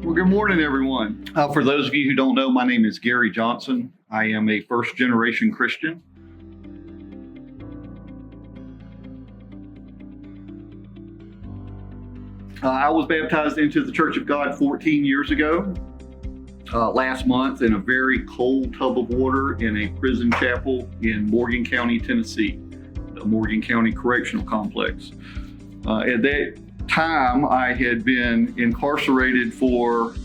Well, good morning, everyone. For those of you who don't know, my name is Gary Johnson. I am a first-generation Christian. I was baptized into the Church of God 14 years ago, last month in a very cold tub of water in a prison chapel in Morgan County, Tennessee, the Morgan County Correctional Complex. At that time, I had been incarcerated for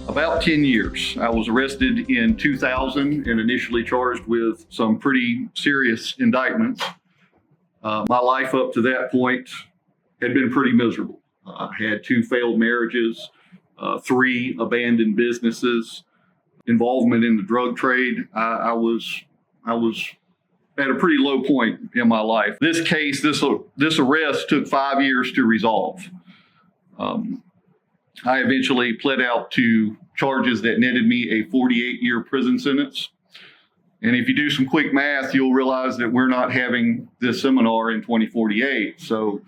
about 10 years. I was arrested in 2000 and initially charged with some pretty serious indictments. My life up to that point had been pretty miserable. I had 2 failed marriages, 3 abandoned businesses, involvement in the drug trade. I was at a pretty low point in my life. This case, this arrest took 5 years to resolve. I eventually pled out to charges that netted me a 48-year prison sentence. And if you do some quick math, you'll realize that we're not having this seminar in 2048. So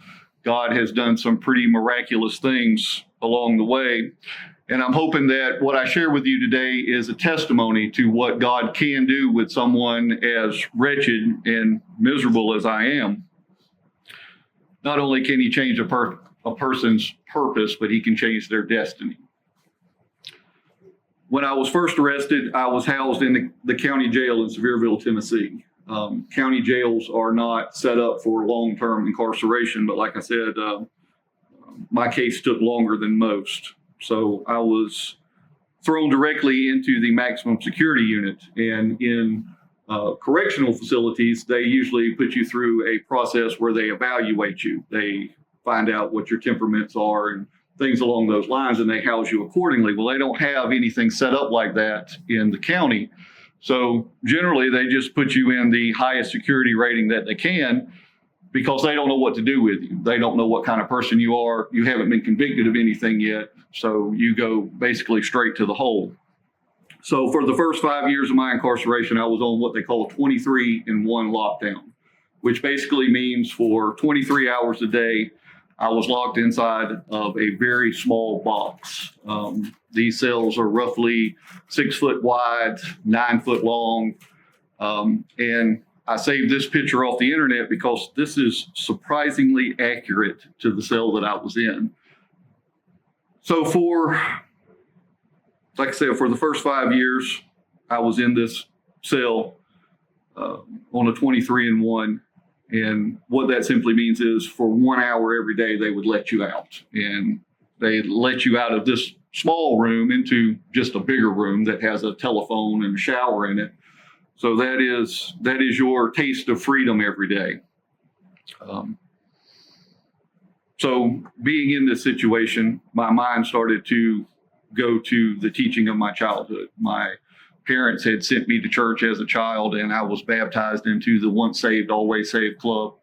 God has done some pretty miraculous things along the way. And I'm hoping that what I share with you today is a testimony to what God can do with someone as wretched and miserable as I am. Not only can he change a person's purpose, but he can change their destiny. When I was first arrested, I was housed in the county jail in Sevierville, Tennessee. County jails are not set up for long-term incarceration, but like I said, my case took longer than most. So I was thrown directly into the maximum security unit. And in correctional facilities, they usually put you through a process where they evaluate you. They find out what your temperaments are and things along those lines, and they house you accordingly. Well, they don't have anything set up like that in the county. So generally, they just put you in the highest security rating that they can because they don't know what to do with you. They don't know what kind of person you are. You haven't been convicted of anything yet. So you go basically straight to the hole. So for the first 5 years of my incarceration, I was on what they call 23-in-1 lockdown, which basically means for 23 hours a day, I was locked inside of a very small box. These cells are roughly 6 foot wide, 9 foot long. And I saved this picture off the internet because this is surprisingly accurate to the cell that I was in. So like I said, for the first 5 years, I was in this cell on a 23-in-1. And what that simply means is for 1 hour every day, they would let you out. And they let you out of this small room into just a bigger room that has a telephone and a shower in it. So that is your taste of freedom every day. So being in this situation, my mind started to go to the teaching of my childhood. My parents had sent me to church as a child, and I was baptized into the Once Saved, Always Saved club.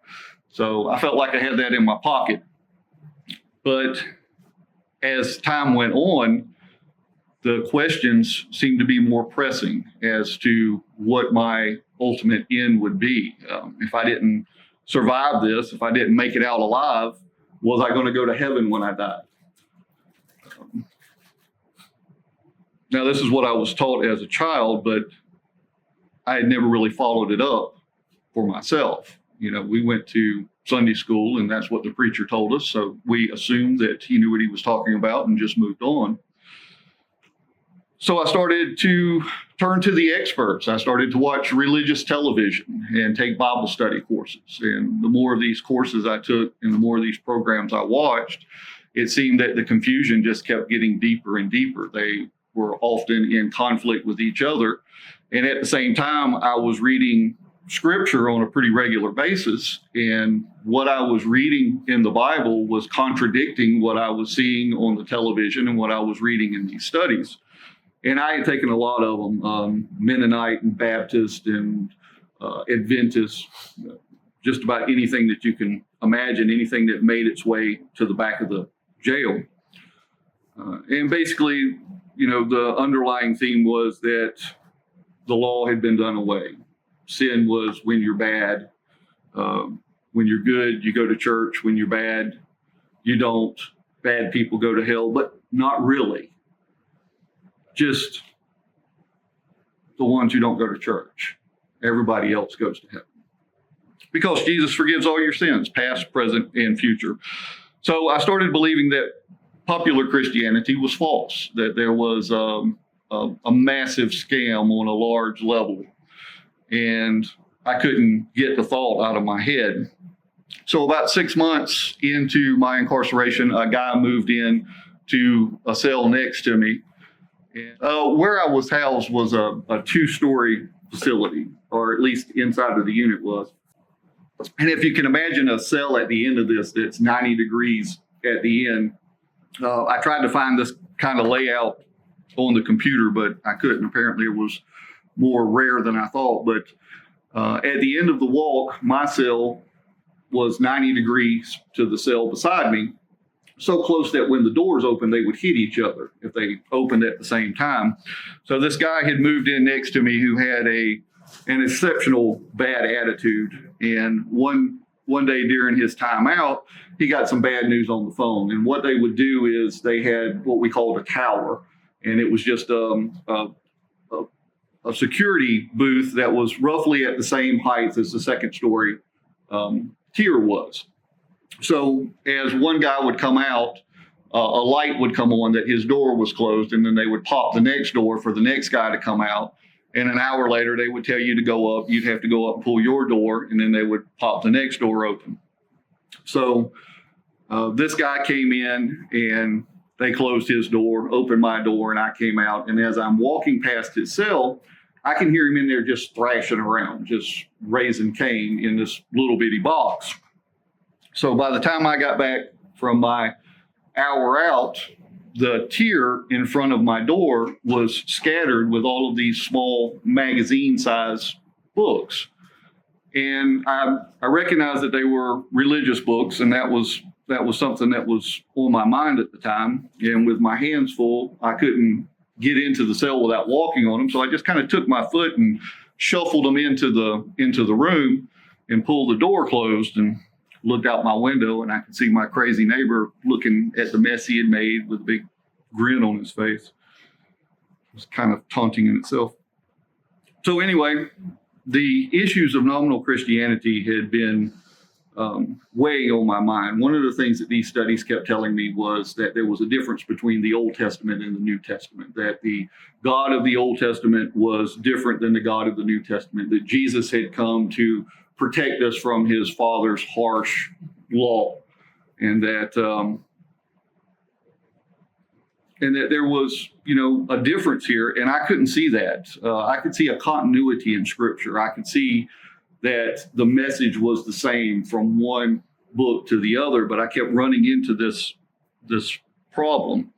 So I felt like I had that in my pocket. But as time went on, the questions seemed to be more pressing as to what my ultimate end would be. If I didn't survive this, if I didn't make it out alive, was I going to go to heaven when I died? Now, this is what I was taught as a child, but I had never really followed it up for myself. You know, we went to Sunday school, and that's what the preacher told us. So we assumed that he knew what he was talking about and just moved on. So I started to turn to the experts. I started to watch religious television and take Bible study courses. And the more of these courses I took and the more of these programs I watched, it seemed that the confusion just kept getting deeper and deeper. They were often in conflict with each other. And at the same time, I was reading scripture on a pretty regular basis. And what I was reading in the Bible was contradicting what I was seeing on the television and what I was reading in these studies. And I had taken a lot of them, Mennonite and Baptist and Adventist, just about anything that you can imagine, anything that made its way to the back of the jail. And basically, you know, the underlying theme was that the law had been done away. Sin was when you're bad. When you're good, you go to church. When you're bad, you don't. Bad people go to hell, but not really. just the ones who don't go to church. Everybody else goes to heaven. Because Jesus forgives all your sins, past, present, and future. So I started believing that popular Christianity was false, that there was a massive scam on a large level. And I couldn't get the thought out of my head. So about 6 months into my incarceration, a guy moved in to a cell next to me. And, where I was housed was a 2-story facility, or at least inside of the unit was. And if you can imagine a cell at the end of this that's 90 degrees at the end, I tried to find this kind of layout on the computer, but I couldn't. Apparently it was more rare than I thought. But at the end of the walk, my cell was 90 degrees to the cell beside me, so close that when the doors opened, they would hit each other if they opened at the same time. So this guy had moved in next to me who had an exceptional bad attitude. And one day during his time out, he got some bad news on the phone. And what they would do is they had what we called a tower. And it was just a security booth that was roughly at the same height as the second story tier was. So as one guy would come out, a light would come on that his door was closed, and then they would pop the next door for the next guy to come out. And an hour later, they would tell you to go up. You'd have to go up and pull your door, and then they would pop the next door open. So this guy came in, and they closed his door, opened my door, and I came out. And as I'm walking past his cell, I can hear him in there just thrashing around, just raising Cain in this little bitty box. So by the time I got back from my hour out, the tier in front of my door was scattered with all of these small magazine-sized books. And I recognized that they were religious books, and that was something that was on my mind at the time. And with my hands full, I couldn't get into the cell without walking on them. So I just kind of took my foot and shuffled them into the room and pulled the door closed and looked out my window, and I could see my crazy neighbor looking at the mess he had made with a big grin on his face. It was kind of taunting in itself. So anyway, the issues of nominal Christianity had been weighing on my mind. One of the things that these studies kept telling me was that there was a difference between the Old Testament and the New Testament, that the God of the Old Testament was different than the God of the New Testament, that Jesus had come to protect us from his Father's harsh law, and that there was, a difference here, and I couldn't see that. I could see a continuity in Scripture. I could see that the message was the same from one book to the other, but I kept running into this problem.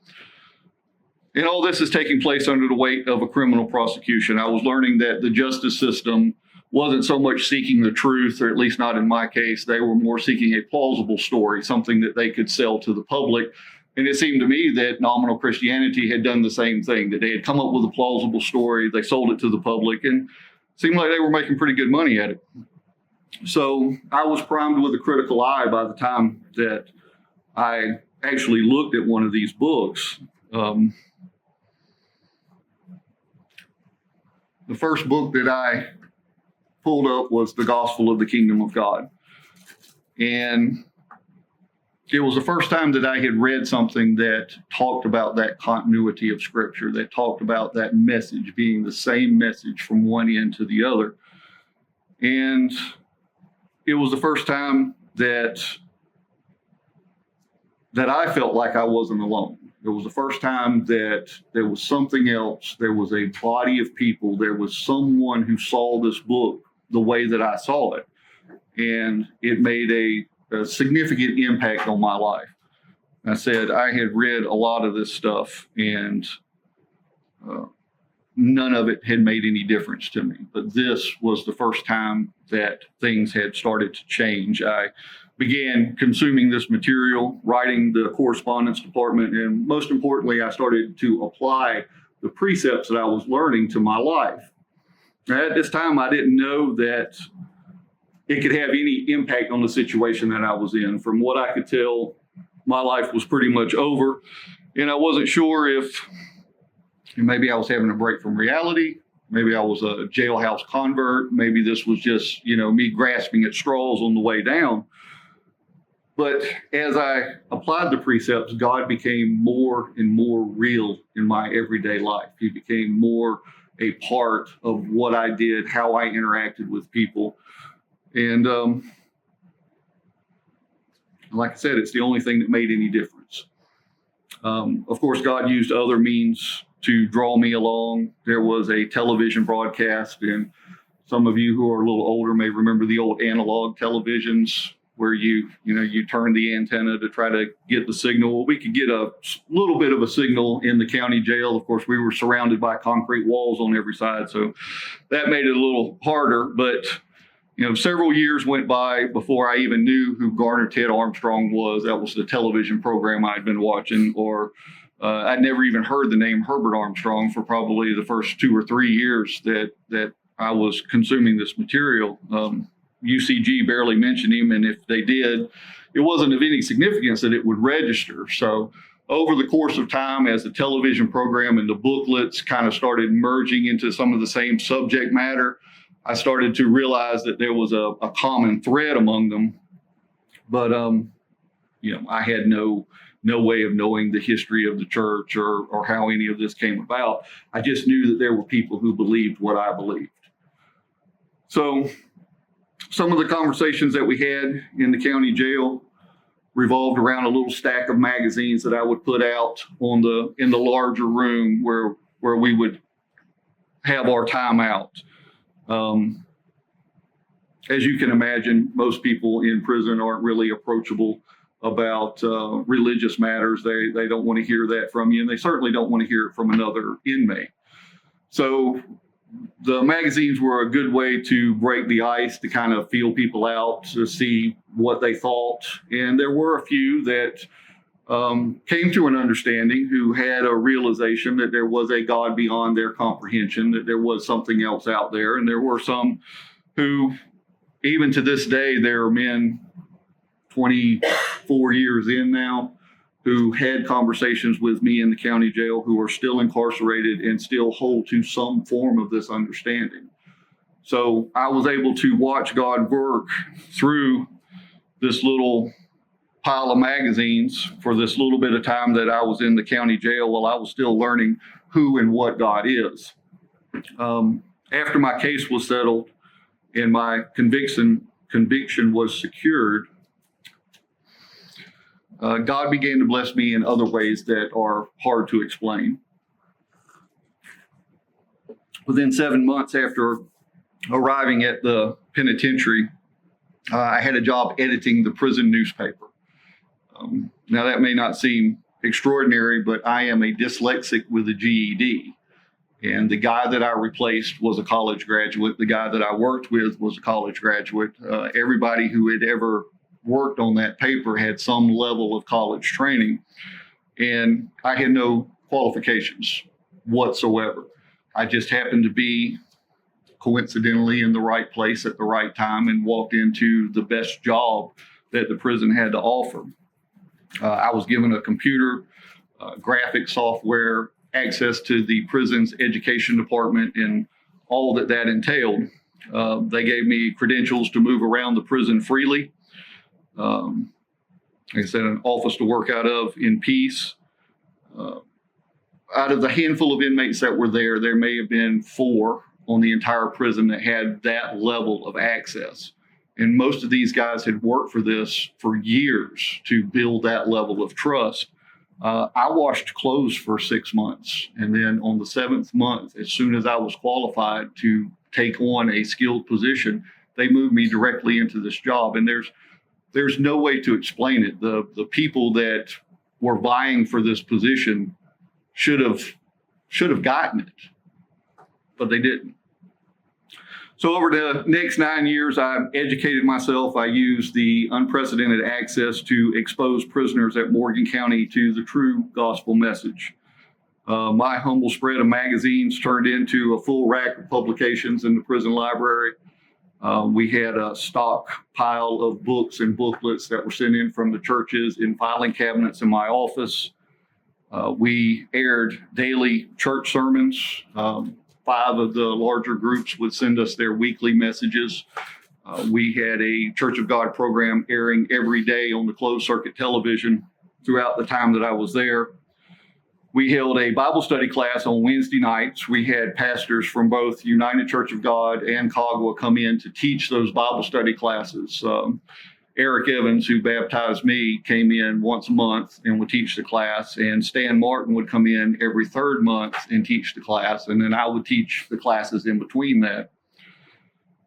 And all this is taking place under the weight of a criminal prosecution. I was learning that the justice system wasn't so much seeking the truth, or at least not in my case. They were more seeking a plausible story, something that they could sell to the public. And it seemed to me that nominal Christianity had done the same thing, that they had come up with a plausible story, they sold it to the public, and it seemed like they were making pretty good money at it. So I was primed with a critical eye by the time that I actually looked at one of these books. The first book that I pulled up was The Gospel of the Kingdom of God. And it was the first time that I had read something that talked about that continuity of Scripture, that talked about that message being the same message from one end to the other. And it was the first time that I felt like I wasn't alone. It was the first time that there was something else. There was a body of people. There was someone who saw this book the way that I saw it. And it made a significant impact on my life. I said I had read a lot of this stuff, and none of it had made any difference to me. But this was the first time that things had started to change. I began consuming this material, writing the correspondence department, and most importantly, I started to apply the precepts that I was learning to my life. At this time, I didn't know that it could have any impact on the situation that I was in. From what I could tell, my life was pretty much over, and I wasn't sure if And maybe I was having a break from reality. Maybe I was a jailhouse convert. Maybe this was just, me grasping at straws on the way down. But as I applied the precepts, God became more and more real in my everyday life. He became more a part of what I did, how I interacted with people. And like I said, it's the only thing that made any difference. Of course, God used other means to draw me along. There was a television broadcast, and some of you who are a little older may remember the old analog televisions where you turn the antenna to try to get the signal. Well, we could get a little bit of a signal in the county jail. Of course, we were surrounded by concrete walls on every side, so that made it a little harder. But several years went by before I even knew who Garner Ted Armstrong was. That was the television program I'd been watching, or I'd never even heard the name Herbert Armstrong for probably the first 2 or 3 years that I was consuming this material. UCG barely mentioned him, and if they did, it wasn't of any significance that it would register. So over the course of time, as the television program and the booklets kind of started merging into some of the same subject matter, I started to realize that there was a common thread among them. But I had no way of knowing the history of the church or how any of this came about. I just knew that there were people who believed what I believed. So some of the conversations that we had in the county jail revolved around a little stack of magazines that I would put out in the larger room where we would have our time out. As you can imagine, most people in prison aren't really approachable about religious matters. They don't want to hear that from you, and they certainly don't want to hear it from another inmate. So the magazines were a good way to break the ice, to kind of feel people out, to see what they thought. And there were a few that came to an understanding, who had a realization that there was a God beyond their comprehension, that there was something else out there. And there were some who, even to this day, there are men 24 years in now who had conversations with me in the county jail, who are still incarcerated and still hold to some form of this understanding. So I was able to watch God work through this little pile of magazines for this little bit of time that I was in the county jail, while I was still learning who and what God is. After my case was settled and my conviction was secured, God began to bless me in other ways that are hard to explain. Within 7 months after arriving at the penitentiary, I had a job editing the prison newspaper. Now, that may not seem extraordinary, but I am a dyslexic with a GED. And the guy that I replaced was a college graduate. The guy that I worked with was a college graduate. Everybody who had ever worked on that paper had some level of college training, and I had no qualifications whatsoever. I just happened to be coincidentally in the right place at the right time and walked into the best job that the prison had to offer. I was given a computer, graphic software, access to the prison's education department, and all that entailed. They gave me credentials to move around the prison freely. Like I said, an office to work out of in peace. Out of the handful of inmates that were there, there may have been 4 on the entire prison that had that level of access. And most of these guys had worked for this for years to build that level of trust. I washed clothes for 6 months. And then on the 7th month, as soon as I was qualified to take on a skilled position, they moved me directly into this job. And there's no way to explain it. The people that were vying for this position should have gotten it, but they didn't. So over the next 9 years, I educated myself. I used the unprecedented access to expose prisoners at Morgan County to the true gospel message. My humble spread of magazines turned into a full rack of publications in the prison library. We had a stockpile of books and booklets that were sent in from the churches in filing cabinets in my office. We aired daily church sermons. 5 of the larger groups would send us their weekly messages. We had a Church of God program airing every day on the closed circuit television throughout the time that I was there. We held a Bible study class on Wednesday nights. We had pastors from both United Church of God and COG come in to teach those Bible study classes. Eric Evans, who baptized me, came in once a month and would teach the class, and Stan Martin would come in every 3rd month and teach the class, and then I would teach the classes in between that.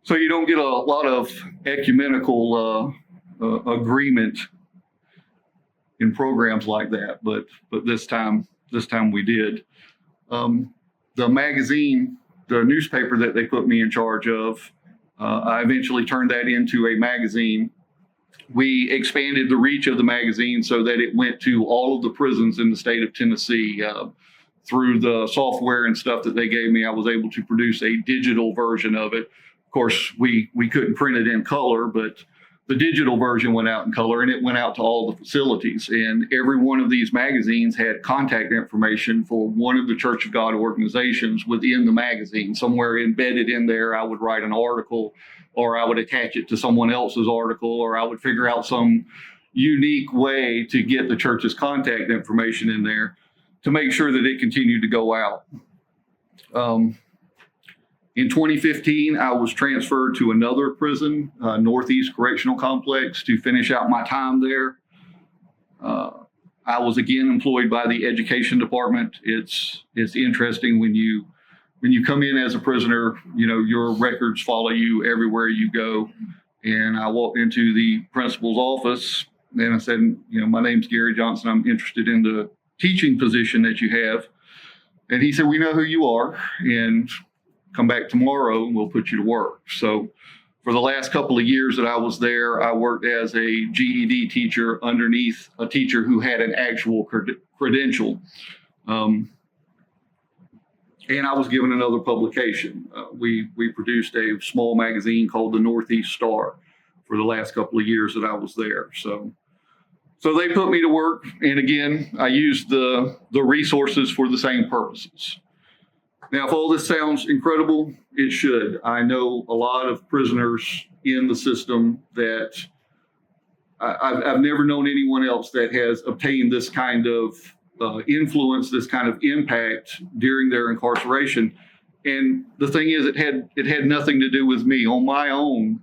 So you don't get a lot of ecumenical agreement in programs like that, but this time we did. The magazine, the newspaper that they put me in charge of, I eventually turned that into a magazine. We expanded the reach of the magazine so that it went to all of the prisons in the state of Tennessee. Through the software and stuff that they gave me, I was able to produce a digital version of it. Of course, we couldn't print it in color, but the digital version went out in color, and it went out to all the facilities. And every one of these magazines had contact information for one of the Church of God organizations within the magazine. Somewhere embedded in there, I would write an article, or I would attach it to someone else's article, or I would figure out some unique way to get the church's contact information in there to make sure that it continued to go out. In 2015, I was transferred to another prison, Northeast Correctional Complex, to finish out my time there. I was again employed by the education department. It's interesting when you come in as a prisoner, your records follow you everywhere you go. And I walked into the principal's office and I said, my name's Gary Johnson. I'm interested in the teaching position that you have. And he said, we know who you are, and come back tomorrow and we'll put you to work. So for the last couple of years that I was there, I worked as a GED teacher underneath a teacher who had an actual credential. And I was given another publication. We produced a small magazine called the Northeast Star for the last couple of years that I was there. So they put me to work. And again, I used the resources for the same purposes. Now, if all this sounds incredible, it should. I know a lot of prisoners in the system that I've never known anyone else that has obtained this kind of influence, this kind of impact during their incarceration. And the thing is, it had nothing to do with me. On my own,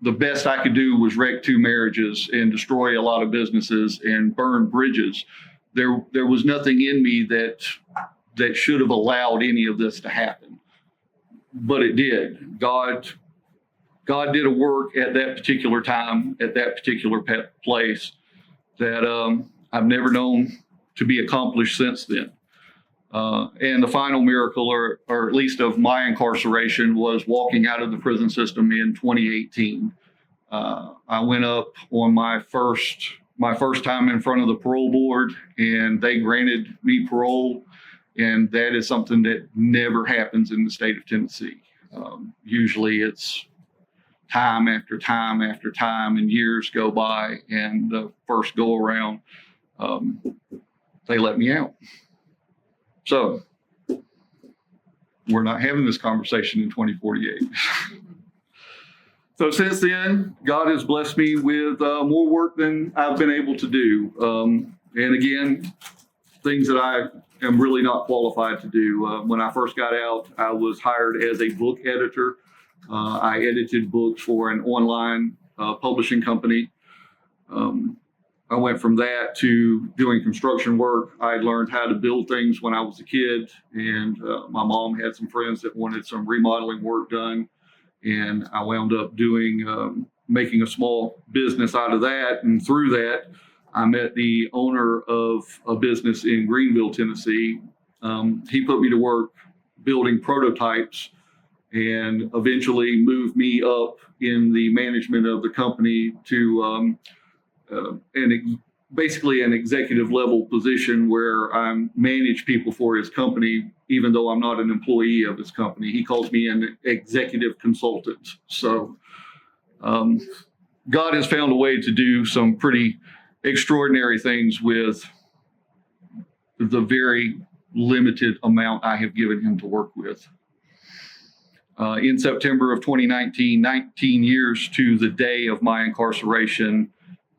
the best I could do was wreck 2 marriages and destroy a lot of businesses and burn bridges. There was nothing in me that should have allowed any of this to happen, but it did. God did a work at that particular time, at that particular place that I've never known to be accomplished since then. And the final miracle, or at least of my incarceration, was walking out of the prison system in 2018. I went up on my first time in front of the parole board, and they granted me parole. And that is something that never happens in the state of Tennessee. Usually it's time after time after time, and years go by, and the first go around, they let me out. So we're not having this conversation in 2048. So since then, God has blessed me with more work than I've been able to do. And again, things that I am really not qualified to do. When I first got out, I was hired as a book editor. I edited books for an online publishing company. I went from that to doing construction work. I learned how to build things when I was a kid, and my mom had some friends that wanted some remodeling work done, and I wound up making a small business out of that. And through that, I met the owner of a business in Greenville, Tennessee. He put me to work building prototypes and eventually moved me up in the management of the company to basically an executive level position where I manage people for his company, even though I'm not an employee of his company. He calls me an executive consultant. So God has found a way to do some pretty extraordinary things with the very limited amount I have given him to work with. In September of 2019, 19 years to the day of my incarceration,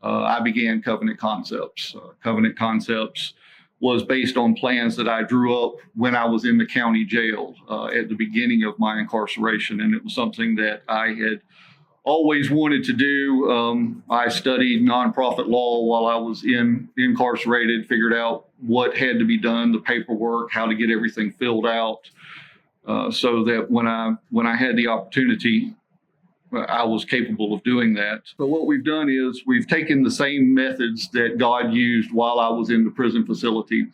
I began Covenant Concepts. Covenant Concepts was based on plans that I drew up when I was in the county jail at the beginning of my incarceration, and it was something that I had always wanted to do. I studied nonprofit law while I was incarcerated, figured out what had to be done, the paperwork, how to get everything filled out, so that when I had the opportunity, I was capable of doing that. So what we've done is we've taken the same methods that God used while I was in the prison facility,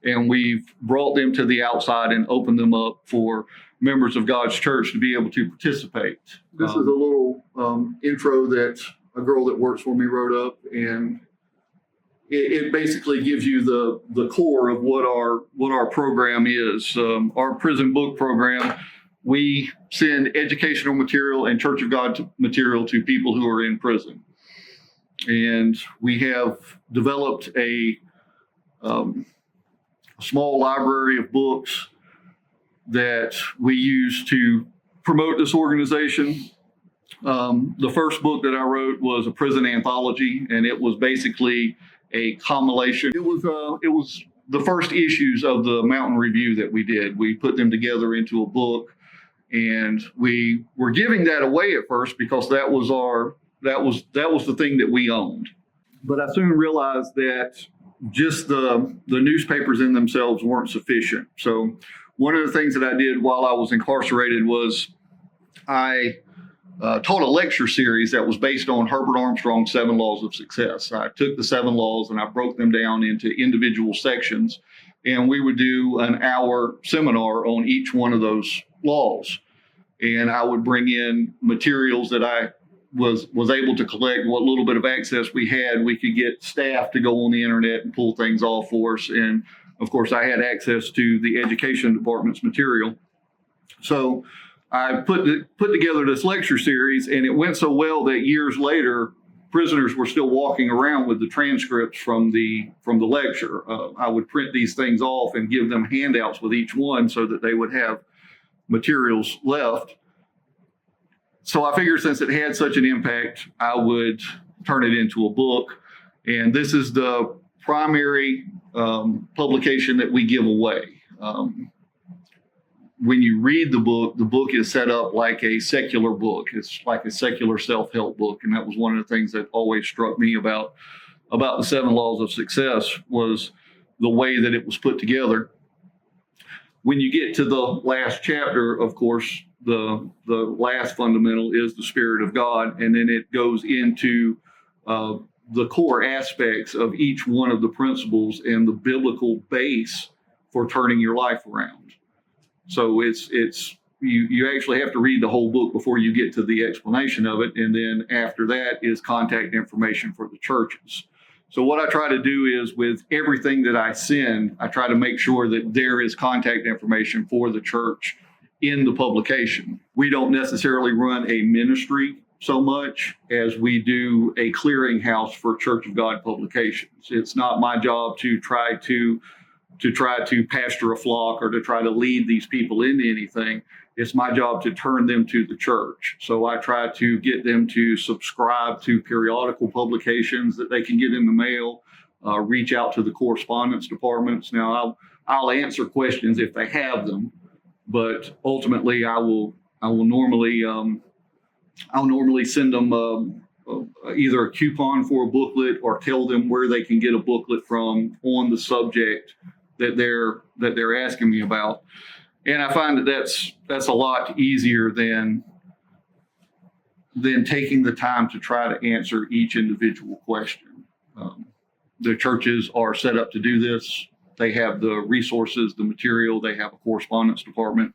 and we've brought them to the outside and opened them up for members of God's church to be able to participate. This is a little intro that a girl that works for me wrote up, and it basically gives you the core of what our program is. Our prison book program, we send educational material and Church of God material to people who are in prison. And we have developed a small library of books that we use to promote this organization. The first book that I wrote was a prison anthology, and it was basically a compilation. It was the first issues of the Mountain Review that we did. We put them together into a book, and we were giving that away at first because that was the thing that we owned. But I soon realized that just the newspapers in themselves weren't sufficient. So one of the things that I did while I was incarcerated was I taught a lecture series that was based on Herbert Armstrong's 7 Laws of Success. I took the 7 laws and I broke them down into individual sections, and we would do an hour seminar on each one of those laws. And I would bring in materials that I was able to collect. What little bit of access we had, we could get staff to go on the internet and pull things off for us. And of course, I had access to the education department's material. So I put together this lecture series, and it went so well that years later, prisoners were still walking around with the transcripts from the lecture. I would print these things off and give them handouts with each one so that they would have materials left. So I figured since it had such an impact, I would turn it into a book. And this is the primary publication that we give away. When you read the book is set up like a secular book. It's like a secular self-help book. And that was one of the things that always struck me about the 7 Laws of Success was the way that it was put together. When you get to the last chapter, of course, the last fundamental is the Spirit of God. And then it goes into the core aspects of each one of the principles and the biblical base for turning your life around. So you actually have to read the whole book before you get to the explanation of it. And then after that is contact information for the churches. So what I try to do is with everything that I send, I try to make sure that there is contact information for the church in the publication. We don't necessarily run a ministry so much as we do a clearinghouse for Church of God publications. It's not my job to try to pasture a flock or to try to lead these people into anything. It's my job to turn them to the church. So I try to get them to subscribe to periodical publications that they can get in the mail, reach out to the correspondence departments. Now I'll answer questions if they have them, but ultimately I'll normally send them either a coupon for a booklet or tell them where they can get a booklet from on the subject that they're asking me about. And I find that that's a lot easier than taking the time to try to answer each individual question. The churches are set up to do this. They have the resources, the material, they have a correspondence department.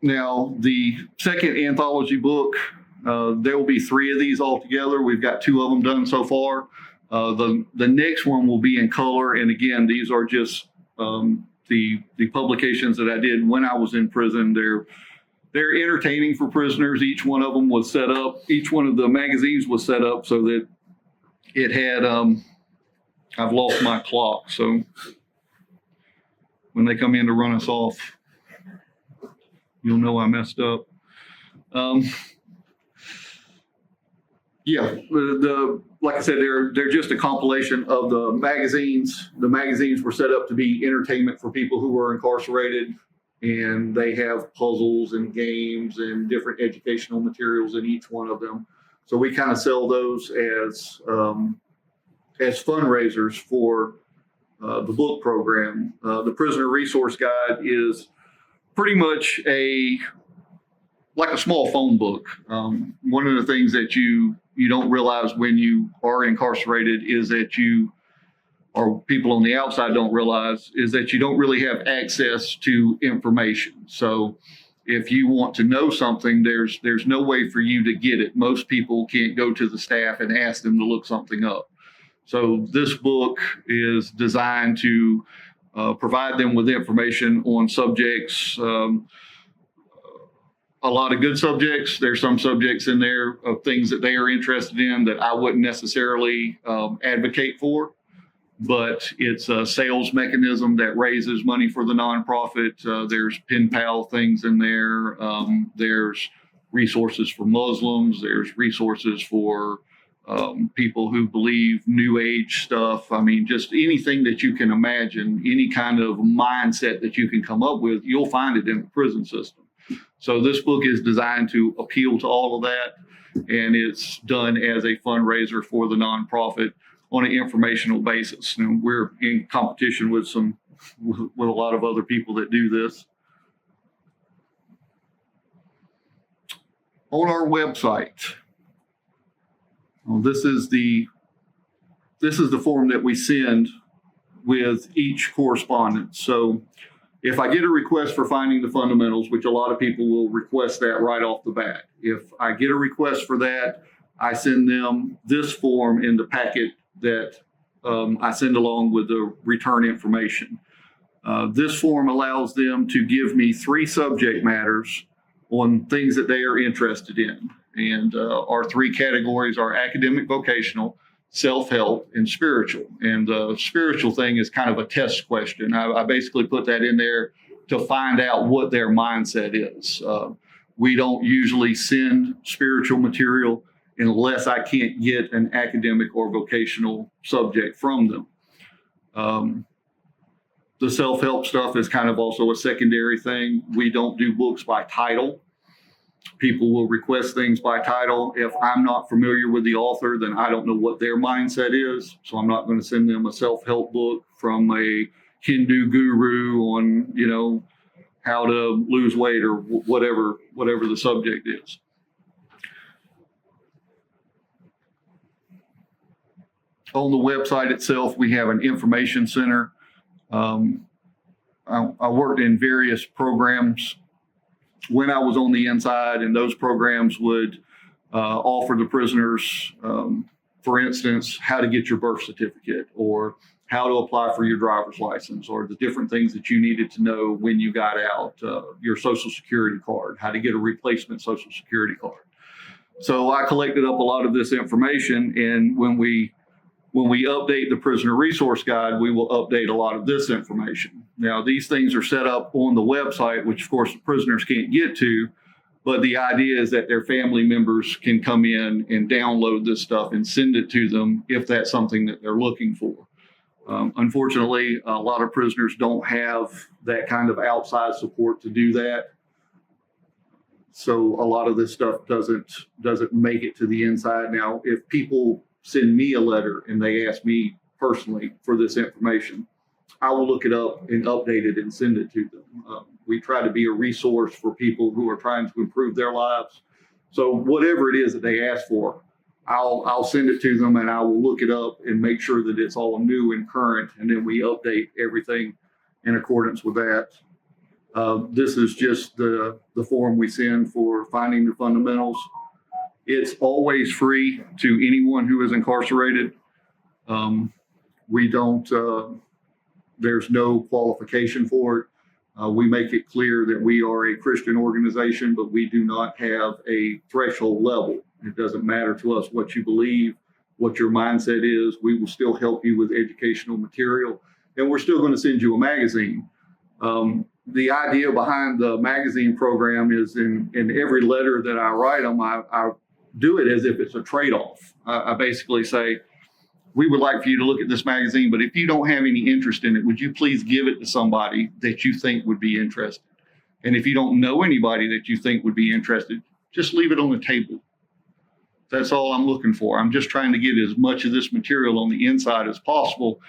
Now, the second anthology book, there will be 3 of these altogether. We've got 2 of them done so far. The next one will be in color. And again, these are just the publications that I did when I was in prison. They're entertaining for prisoners. Each one of them was set up. Each one of the magazines was set up so that it had I've lost my clock, so when they come in to run us off, you'll know I messed up. Yeah, like I said, they're just a compilation of the magazines. The magazines were set up to be entertainment for people who were incarcerated, and they have puzzles and games and different educational materials in each one of them. So we kind of sell those as fundraisers for the book program. The Prisoner Resource Guide is pretty much like a small phone book. One of the things that you don't realize when you are incarcerated is that or people on the outside don't realize, is that you don't really have access to information. So if you want to know something, there's no way for you to get it. Most people can't go to the staff and ask them to look something up. So this book is designed to provide them with information on subjects, a lot of good subjects. There's some subjects in there of things that they are interested in that I wouldn't necessarily advocate for, but it's a sales mechanism that raises money for the nonprofit. There's pen pal things in there. There's resources for Muslims. There's resources for people who believe New Age stuff. I mean, just anything that you can imagine, any kind of mindset that you can come up with, you'll find it in the prison system. So this book is designed to appeal to all of that, and it's done as a fundraiser for the nonprofit on an informational basis. And we're in competition with a lot of other people that do this. On our website, this is the form that we send with each correspondence. So if I get a request for finding the fundamentals, which a lot of people will request that right off the bat, if I get a request for that, I send them this form in the packet that I send along with the return information. This form allows them to give me 3 subject matters on things that they are interested in. And our 3 categories are academic, vocational, self-help, and spiritual. And the spiritual thing is kind of a test question. I basically put that in there to find out what their mindset is. We don't usually send spiritual material unless I can't get an academic or vocational subject from them. The self-help stuff is kind of also a secondary thing. We don't do books by title. People will request things by title. If I'm not familiar with the author, then I don't know what their mindset is. So I'm not going to send them a self-help book from a Hindu guru on, how to lose weight or whatever the subject is. On the website itself, we have an information center. I worked in various programs when I was on the inside, and those programs would offer the prisoners, for instance, how to get your birth certificate or how to apply for your driver's license or the different things that you needed to know when you got out, your social security card, how to get a replacement social security card. So I collected up a lot of this information, and when we update the Prisoner Resource Guide, we will update a lot of this information. Now, these things are set up on the website, which of course the prisoners can't get to, but the idea is that their family members can come in and download this stuff and send it to them if that's something that they're looking for. Unfortunately, a lot of prisoners don't have that kind of outside support to do that. So a lot of this stuff doesn't make it to the inside. Now, if people send me a letter and they ask me personally for this information, I will look it up and update it and send it to them. We try to be a resource for people who are trying to improve their lives. So whatever it is that they ask for, I'll send it to them and I will look it up and make sure that it's all new and current, and then we update everything in accordance with that. This is just the form we send for finding the fundamentals. It's always free to anyone who is incarcerated. There's no qualification for it. We make it clear that we are a Christian organization, but we do not have a threshold level. It doesn't matter to us what you believe. what your mindset is. We will still help you with educational material, and we're still going to send you a magazine. The idea behind the magazine program is in every letter that I write them, I do it as if it's a trade-off. I basically say, we would like for you to look at this magazine, but if you don't have any interest in it, would you please give it to somebody that you think would be interested? And if you don't know anybody that you think would be interested, just leave it on the table. That's all I'm looking for. I'm just trying to get as much of this material on the inside as possible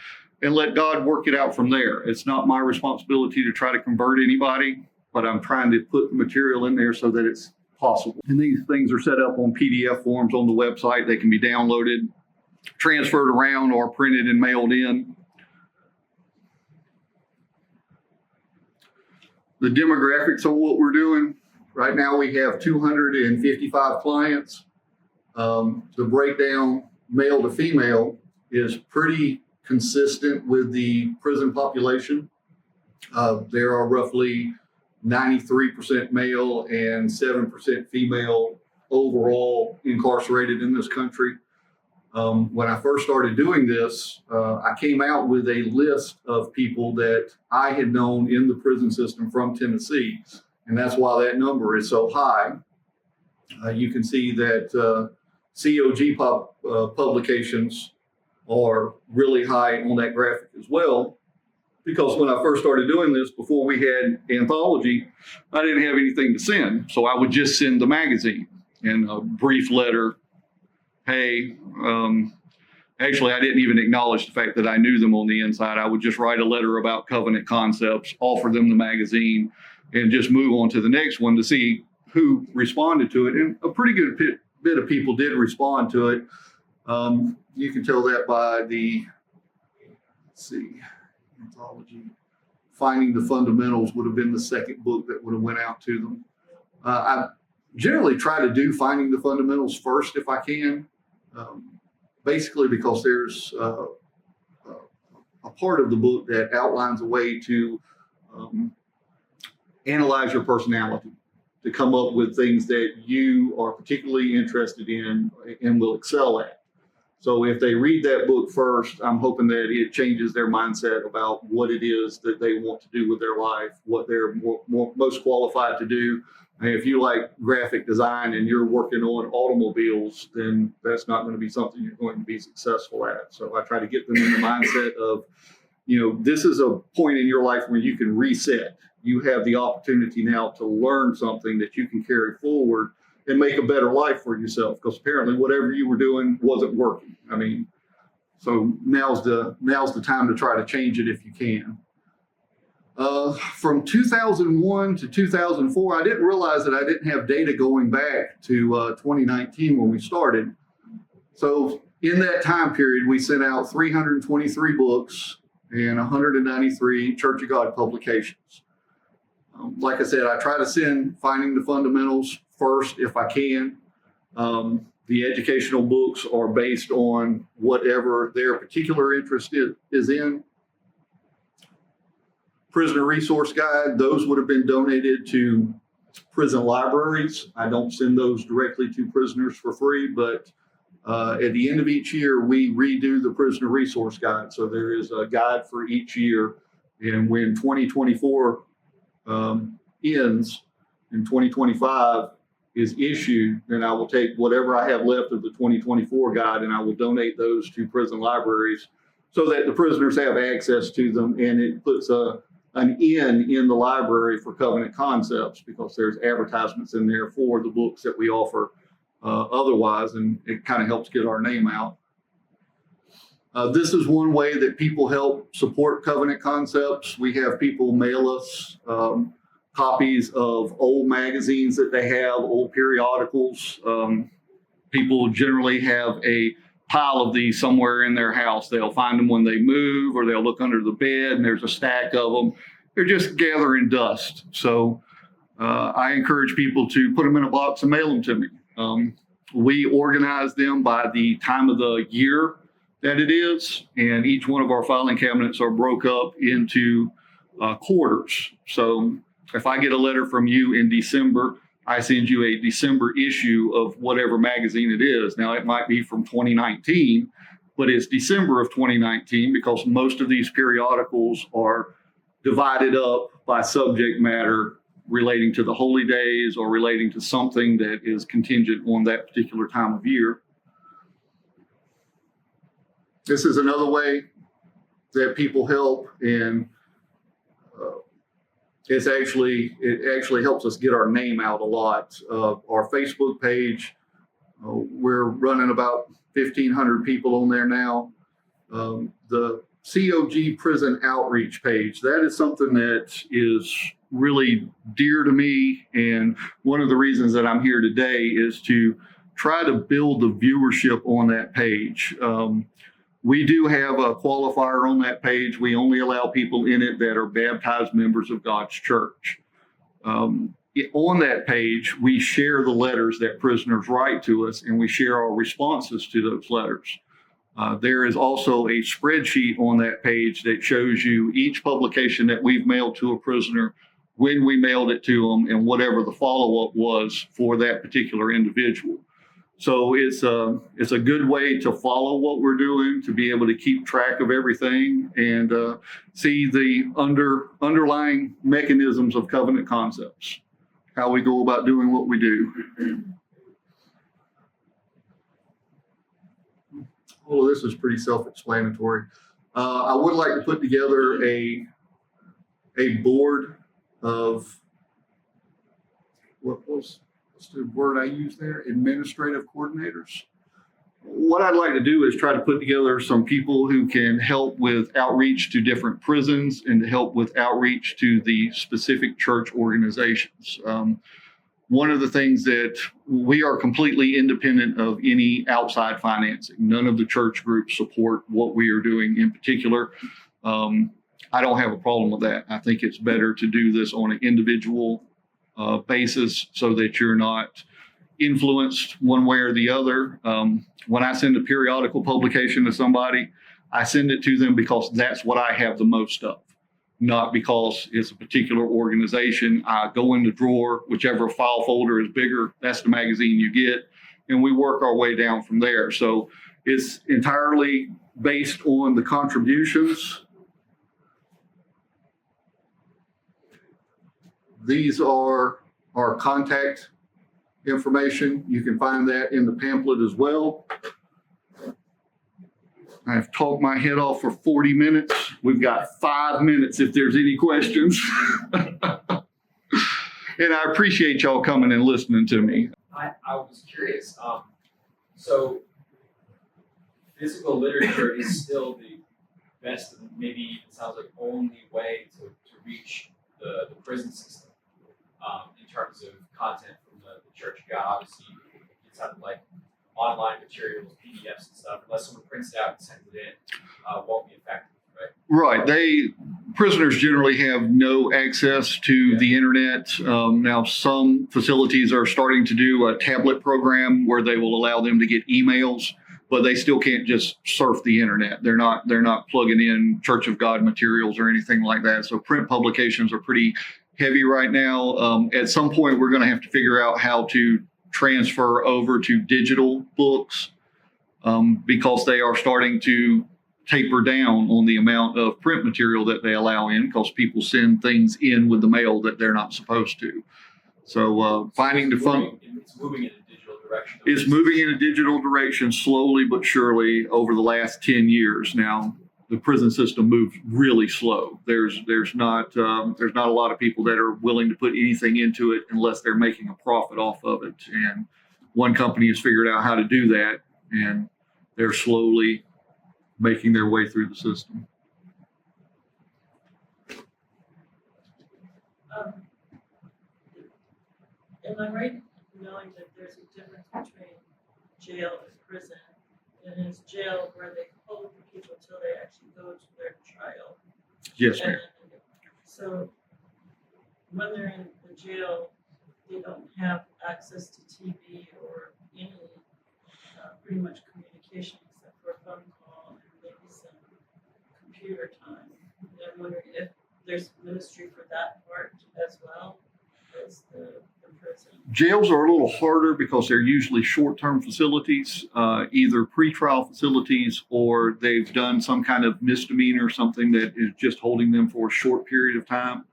and let God work it out from there. It's not my responsibility to try to convert anybody, but I'm trying to put the material in there so that it's possible. And these things are set up on PDF forms on the website. They can be downloaded, transferred around, or printed and mailed in. The demographics on what we're doing. Right now we have 255 clients. The breakdown male to female is pretty consistent with the prison population. There are roughly 93% male and 7% female overall incarcerated in this country. When I first started doing this, I came out with a list of people that I had known in the prison system from Tennessee, and that's why that number is so high. You can see that COG publications are really high on that graphic as well, because when I first started doing this, before we had Anthology, I didn't have anything to send. So I would just send the magazine and a brief letter. Hey, actually, I didn't even acknowledge the fact that I knew them on the inside. I would just write a letter about covenant concepts, offer them the magazine, and just move on to the next one to see who responded to it. And a pretty good bit of people did respond to it. You can tell that by the, let's see, Anthology. Finding the Fundamentals would have been the second book that would have went out to them. I generally try to do Finding the Fundamentals first if I can, basically because there's a part of the book that outlines a way to analyze your personality, to come up with things that you are particularly interested in and will excel at. So if they read that book first, I'm hoping that it changes their mindset about what it is that they want to do with their life, what they're most qualified to do. And if you like graphic design and you're working on automobiles, then that's not going to be something you're going to be successful at. So I try to get them in the mindset of, this is a point in your life where you can reset. You have the opportunity now to learn something that you can carry forward and make a better life for yourself, because apparently whatever you were doing wasn't working. So now's the time to try to change it if you can. From 2001 to 2004, I didn't realize that I didn't have data going back to 2019 when we started. So in that time period, we sent out 323 books and 193 Church of God publications. Like I said, I try to send Finding the Fundamentals first if I can. The educational books are based on whatever their particular interest is in. Prisoner Resource Guide, those would have been donated to prison libraries. I don't send those directly to prisoners for free, but at the end of each year, we redo the Prisoner Resource Guide. So there is a guide for each year. And when 2024 ends and 2025 is issued, then I will take whatever I have left of the 2024 guide and I will donate those to prison libraries so that the prisoners have access to them, and it puts an in the library for covenant concepts, because there's advertisements in there for the books that we offer otherwise, and it kind of helps get our name out. This is one way that people help support covenant concepts. We have people mail us copies of old magazines that they have, old periodicals. People generally have a pile of these somewhere in their house. They'll find them when they move, or they'll look under the bed and there's a stack of them. They're just gathering dust. So I encourage people to put them in a box and mail them to me. We organize them by the time of the year that it is, and each one of our filing cabinets are broke up into quarters. So if I get a letter from you in December, I send you a December issue of whatever magazine it is. Now, it might be from 2019, but it's December of 2019 because most of these periodicals are divided up by subject matter relating to the holy days or relating to something that is contingent on that particular time of year. This is another way that people help, and it actually helps us get our name out a lot. Our Facebook page, we're running about 1,500 people on there now. The COG Prison Outreach page, that is something that is really dear to me. And one of the reasons that I'm here today is to try to build the viewership on that page. We do have a qualifier on that page. We only allow people in it that are baptized members of God's church. On that page, we share the letters that prisoners write to us, and we share our responses to those letters. There is also a spreadsheet on that page that shows you each publication that we've mailed to a prisoner, when we mailed it to them, and whatever the follow-up was for that particular individual. So it's a good way to follow what we're doing, to be able to keep track of everything and see the underlying mechanisms of covenant concepts, how we go about doing what we do. All of this is pretty self-explanatory. I would like to put together a board of, what's the word I use there? Administrative coordinators. What I'd like to do is try to put together some people who can help with outreach to different prisons and to help with outreach to the specific church organizations. One of the things that we are completely independent of any outside financing. None of the church groups support what we are doing in particular. I don't have a problem with that. I think it's better to do this on an individual basis so that you're not influenced one way or the other. When I send a periodical publication to somebody, I send it to them because that's what I have the most of, not because it's a particular organization. I go in the drawer, whichever file folder is bigger, that's the magazine you get, and we work our way down from there. So it's entirely based on the contributions. These are our contact information. You can find that in the pamphlet as well. I've talked my head off for 40 minutes. We've got 5 minutes if there's any questions. And I appreciate y'all coming and listening to me. I was curious. So physical literature is still the best, maybe it sounds like only way to reach the prison system in terms of content from the Church of God. Obviously, it sounded like online materials, PDFs and stuff, unless someone prints it out and sends it in, won't be effective, right? Right. Prisoners generally have no access to the internet. Now, some facilities are starting to do a tablet program where they will allow them to get emails, but they still can't just surf the internet. They're not plugging in Church of God materials or anything like that. So print publications are pretty heavy right now. At some point, we're going to have to figure out how to transfer over to digital books because they are starting to taper down on the amount of print material that they allow in because people send things in with the mail that they're not supposed to. So finding the fun. It's moving in a digital direction. It's moving in a digital direction slowly but surely over the last 10 years. Now, the prison system moves really slow. There's not a lot of people that are willing to put anything into it unless they're making a profit off of it. And one company has figured out how to do that, and they're slowly making their way through the system. Am I right in knowing that there's a difference between jail and prison? And is jail where they hold the people until they actually go to their trial? Yes, ma'am. So when they're in the jail, they don't have access to TV or any pretty much communication except for a phone call and maybe some computer time. And I'm wondering if there's ministry for that part as well as the prison? Jails are a little harder because they're usually short-term facilities, either pretrial facilities or they've done some kind of misdemeanor, something that is just holding them for a short period of time.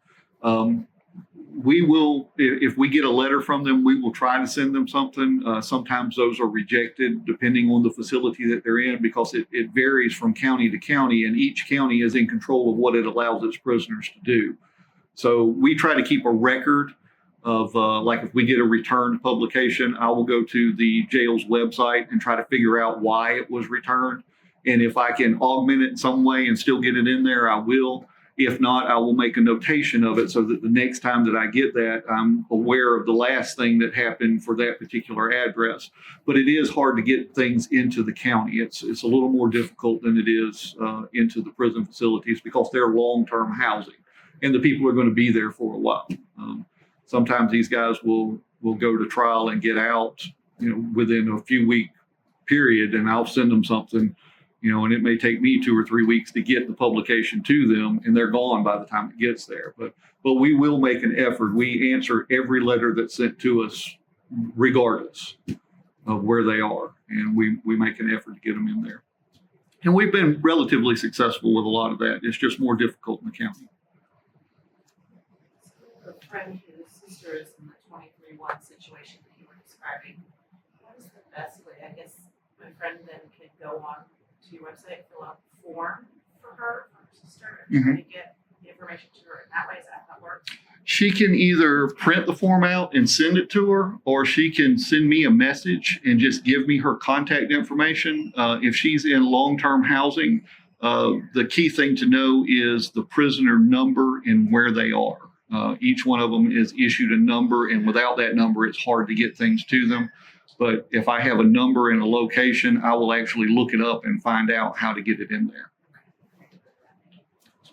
We will, if we get a letter from them, we will try to send them something. Sometimes those are rejected depending on the facility that they're in because it varies from county to county, and each county is in control of what it allows its prisoners to do. So we try to keep a record of, like if we get a returned publication, I will go to the jail's website and try to figure out why it was returned. And if I can augment it in some way and still get it in there, I will. If not, I will make a notation of it so that the next time that I get that, I'm aware of the last thing that happened for that particular address. But it is hard to get things into the county. It's a little more difficult than it is into the prison facilities because they're long-term housing and the people are going to be there for a while. Sometimes these guys will go to trial and get out, within a few week period, and I'll send them something. And it may take me 2 or 3 weeks to get the publication to them, and they're gone by the time it gets there. But we will make an effort. We answer every letter that's sent to us, regardless of where they are, and we make an effort to get them in there. And we've been relatively successful with a lot of that. It's just more difficult in the county. A friend whose sister is in the 23-1 situation that you were describing. What is the best way? I guess my friend then can go on to your website, fill out a form for her sister, and try to get the information to her in that way. Is that how it works? She can either print the form out and send it to her, or she can send me a message and just give me her contact information. If she's in long-term housing, the key thing to know is the prisoner number and where they are. Each one of them is issued a number, and without that number, it's hard to get things to them. But if I have a number and a location, I will actually look it up and find out how to get it in there.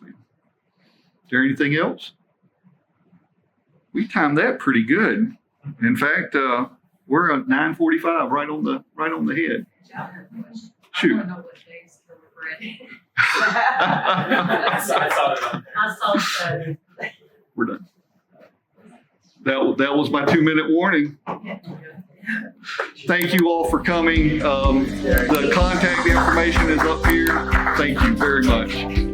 Is there anything else? We timed that pretty good. In fact, we're at 9:45, right on the head. Shoot. I don't know what days for bread. I saw it. We're done. That was my 2-minute warning. Thank you all for coming. The contact information is up here. Thank you very much.